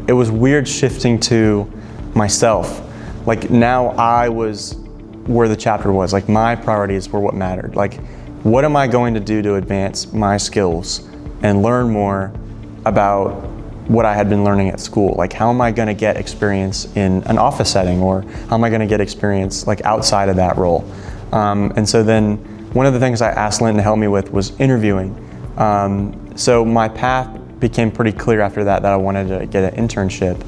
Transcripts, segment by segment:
it was weird shifting to myself. Like now I was where the chapter was, like my priorities were what mattered. Like what am I going to do to advance my skills and learn more about what I had been learning at school? Like how am I going to get experience in an office setting, or how am I going to get experience like outside of that role? And so then one of the things I asked Linton to help me with was interviewing. So my path became pretty clear after that I wanted to get an internship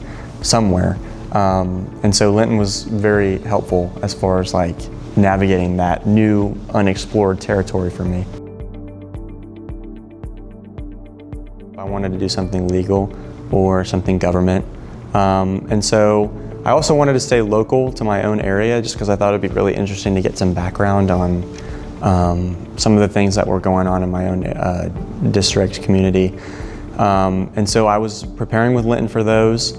somewhere. And so Linton was very helpful as far as like navigating that new unexplored territory for me. I wanted to do something legal or something government. And so I also wanted to stay local to my own area just because I thought it'd be really interesting to get some background on some of the things that were going on in my own district community. And so I was preparing with Linton for those.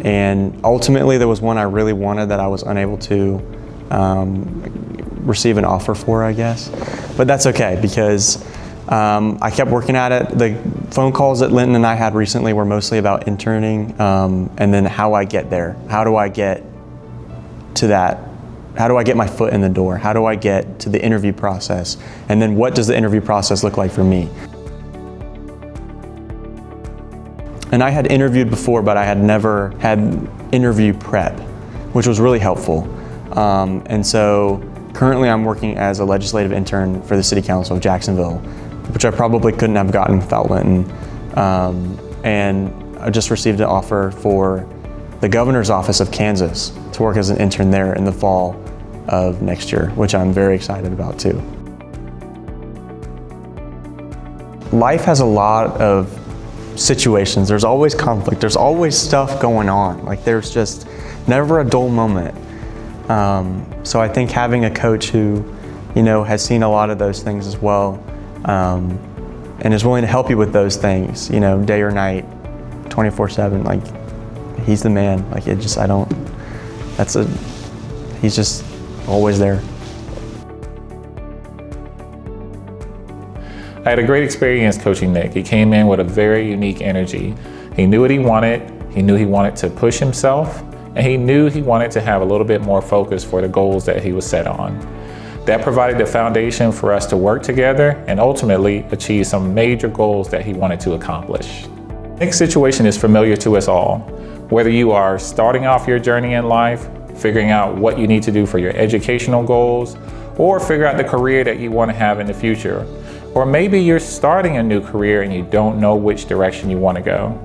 And ultimately there was one I really wanted that I was unable to receive an offer for, I guess. But that's okay because I kept working at it. The phone calls that Linton and I had recently were mostly about interning and then how I get there. How do I get to that? How do I get my foot in the door? How do I get to the interview process? And then what does the interview process look like for me? And I had interviewed before, but I had never had interview prep, which was really helpful. And so currently I'm working as a legislative intern for the City Council of Jacksonville, which I probably couldn't have gotten without Linton. And I just received an offer for the governor's office of Kansas to work as an intern there in the fall of next year, which I'm very excited about too. Life has a lot of situations. There's always conflict. There's always stuff going on. Like there's just never a dull moment. So I think having a coach who, you know, has seen a lot of those things as well, and is willing to help you with those things, you know, day or night, 24/7. Like he's the man. Like it just, he's just always there. I had a great experience coaching Nick. He came in with a very unique energy. He knew what he wanted. He knew he wanted to push himself, and he knew he wanted to have a little bit more focus for the goals that he was set on. That provided the foundation for us to work together and ultimately achieve some major goals that he wanted to accomplish. Nick's situation is familiar to us all. Whether you are starting off your journey in life, figuring out what you need to do for your educational goals, or figure out the career that you want to have in the future. Or maybe you're starting a new career and you don't know which direction you want to go.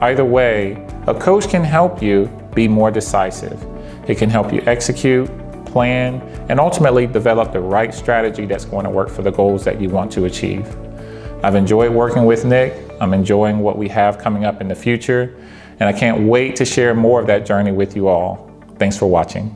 Either way, a coach can help you be more decisive. It can help you execute, plan, and ultimately develop the right strategy that's going to work for the goals that you want to achieve. I've enjoyed working with Nick. I'm enjoying what we have coming up in the future, and I can't wait to share more of that journey with you all. Thanks for watching.